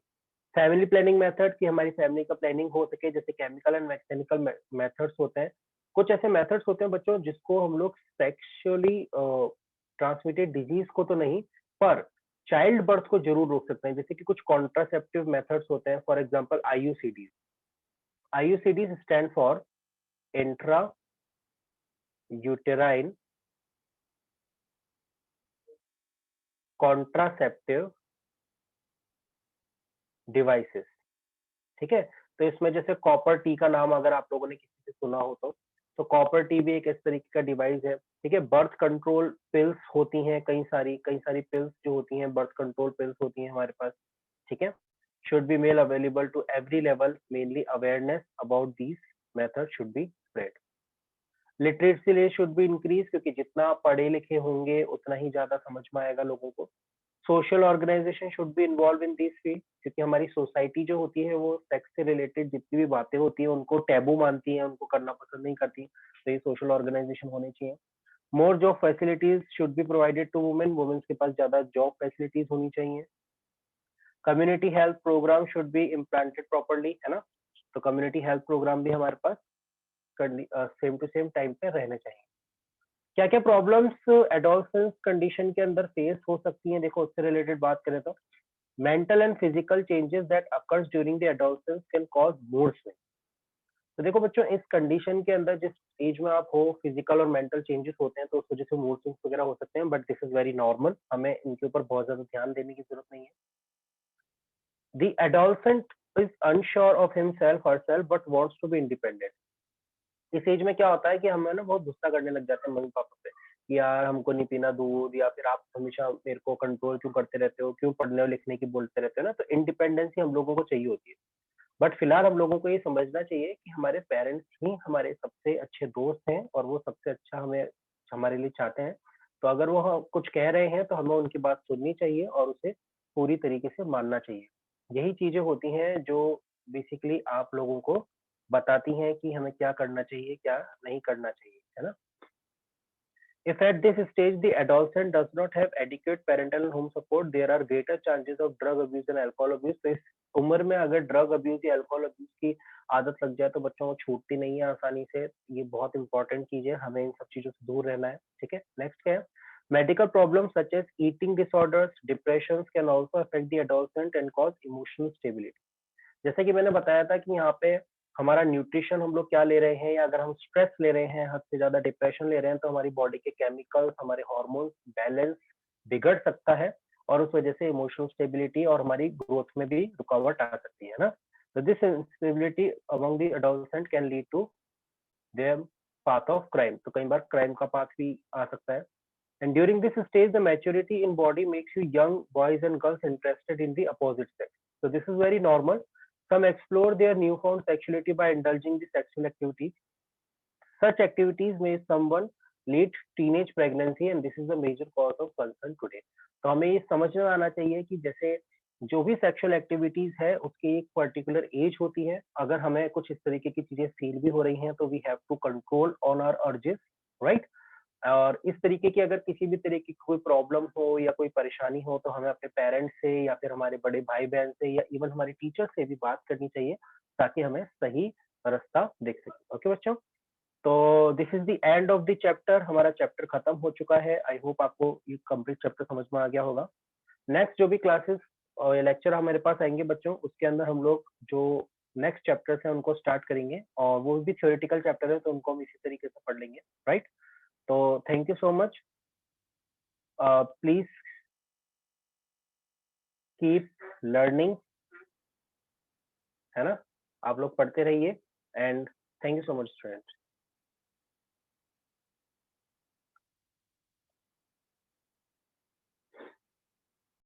फैमिली प्लानिंग मेथड, कि हमारी फैमिली का प्लानिंग हो सके, जैसे केमिकल एंड मैकेनिकल मेथड्स होते हैं। कुछ ऐसे मेथड्स होते हैं बच्चों जिसको हम लोग सेक्सुअली ट्रांसमिटेड डिजीज को तो नहीं, पर चाइल्ड बर्थ को जरूर रोक सकते हैं। जैसे कि कुछ कॉन्ट्रासेप्टिव मेथड्स होते हैं, for example IUCDs. IUCDs stand for intra uterine contraceptive devices. ठीक है। तो इसमें जैसे कॉपर टी का नाम अगर आप लोगों ने किसी से सुना हो तो कॉपर टी भी एक इस तरीके का डिवाइस है। ठीक है। बर्थ कंट्रोल पिल्स होती हैं, कई सारी पिल्स जो होती हैं, बर्थ कंट्रोल पिल्स होती हैं हमारे पास। ठीक है। Should be made available to every level, mainly awareness about these method should be spread. Literacy rate should be increase, क्योंकि जितना आप पढ़े लिखे होंगे उतना ही ज्यादा समझ में आएगा लोगों को। Social organization should be involve in this field, क्योंकि हमारी सोसाइटी जो होती है वो सेक्स से रिलेटेड जितनी भी बातें होती हैं उनको टैबू मानती हैं, उनको करना पसंद नहीं करती। तो ये सोशल ऑर्गेनाइजेशन होनी चाहिए। More job facilities should be provided to women, women's के पास ज्यादा जॉब फैसिलिटीज होनी चाहिए। Community health program should be implanted properly, है ना। तो कम्युनिटी हेल्थ प्रोग्राम भी हमारे पास सेम टू सेम टाइम पे रहने चाहिए। क्या क्या प्रॉब्लम्स एडोलसेंस कंडीशन के अंदर फेस हो सकती हैं, देखो उससे रिलेटेड बात करें तो mental and physical changes that occurs during the adolescence can cause mood swing. तो देखो बच्चों, इस कंडीशन के अंदर जिस एज में आप हो, फिजिकल और मेंटल चेंजेस होते हैं तो उस वजह से मूड स्विंग्स वगैरह हो सकते हैं, but this is very normal, हमें इनके ऊपर बहुत ज्यादा ध्यान देने की जरूरत नहीं है। The adolescent is unsure of himself herself but wants to be independent. इस एज में क्या होता है कि हम है ना बहुत गुस्सा करने लग जाते हैं मम्मी पापा पे कि यार हमको नहीं पीना दूध, या फिर आप हमेशा मेरे को कंट्रोल क्यों करते रहते हो, क्यों पढ़ने और लिखने की बोलते रहते हो ना। तो इंडिपेंडेंसी हम लोगों को चाहिए होती है, बट फिलहाल हम लोगों को ये समझना चाहिए कि हमारे पेरेंट्स ही हमारे सबसे अच्छे दोस्त हैं और वो सबसे अच्छा हमें हमारे लिए चाहते हैं। तो अगर वो कुछ कह रहे हैं तो हमें उनकी बात सुननी चाहिए और उसे पूरी तरीके से मानना चाहिए। यही चीजें होती हैं जो बेसिकली आप लोगों को बताती हैं कि हमें क्या करना चाहिए क्या नहीं करना चाहिए, है ना। If at this stage the adolescent does not have adequate parental and home support, there are greater chances of drug abuse and alcohol abuse. तो इस उम्र में अगर ड्रग अब्यूज या अल्कोहल अब्यूज की आदत लग जाए तो बच्चों को छूटती नहीं है आसानी से। ये बहुत इंपॉर्टेंट चीज है, हमें इन सब चीजों से दूर रहना है। ठीक है। नेक्स्ट क्या है, medical problem such as eating disorders depression can also affect the adolescent and cause emotional stability. जैसे कि मैंने बताया था कि यहाँ पे हमारा न्यूट्रिशन हम लोग क्या ले रहे हैं, या अगर हम स्ट्रेस ले रहे हैं, हद से ज्यादा डिप्रेशन ले रहे हैं, तो हमारी बॉडी के केमिकल्स, हमारे हार्मोन्स बैलेंस बिगड़ सकता है और उस वजह से इमोशनल स्टेबिलिटी और हमारी ग्रोथ में भी रुकावट आ सकती है ना। So this instability among the adolescent can lead to their path of crime. तो कई बार crime का path भी आ सकता है. And during this stage, the maturity in body makes you young boys and girls interested in the opposite sex. So this is very normal. Some explore their newfound sexuality by indulging the sexual activities. Such activities may someone lead teenage pregnancy and this is the major cause of concern today. तो हमें ये समझ में आना चाहिए कि जैसे जो भी सेक्सुअल एक्टिविटीज है उसकी एक पर्टिकुलर एज होती है. अगर हमें कुछ इस तरीके की चीजें फील भी हो रही हैं तो we have to control on our urges, right. और इस तरीके की अगर किसी भी तरीके की कोई प्रॉब्लम हो या कोई परेशानी हो तो हमें अपने पेरेंट्स से या फिर हमारे बड़े भाई बहन से या इवन हमारे टीचर से भी बात करनी चाहिए ताकि हमें सही रास्ता दिख सके. ओके बच्चों, तो this is the end of the chapter. हमारा चैप्टर खत्म हो चुका है. आई होप आपको ये कंप्लीट चैप्टर समझ में आ गया होगा. नेक्स्ट जो भी क्लासेस और लेक्चर हमारे पास आएंगे बच्चों उसके अंदर हम लोग जो नेक्स्ट चैप्टर्स हैं उनको स्टार्ट करेंगे और वो भी थ्योरेटिकल चैप्टर है तो उनको हम इसी तरीके से पढ़ लेंगे, राइट. तो thank you so much. Please keep learning, है ना. आप लोग पढ़ते रहिए and thank you so much student.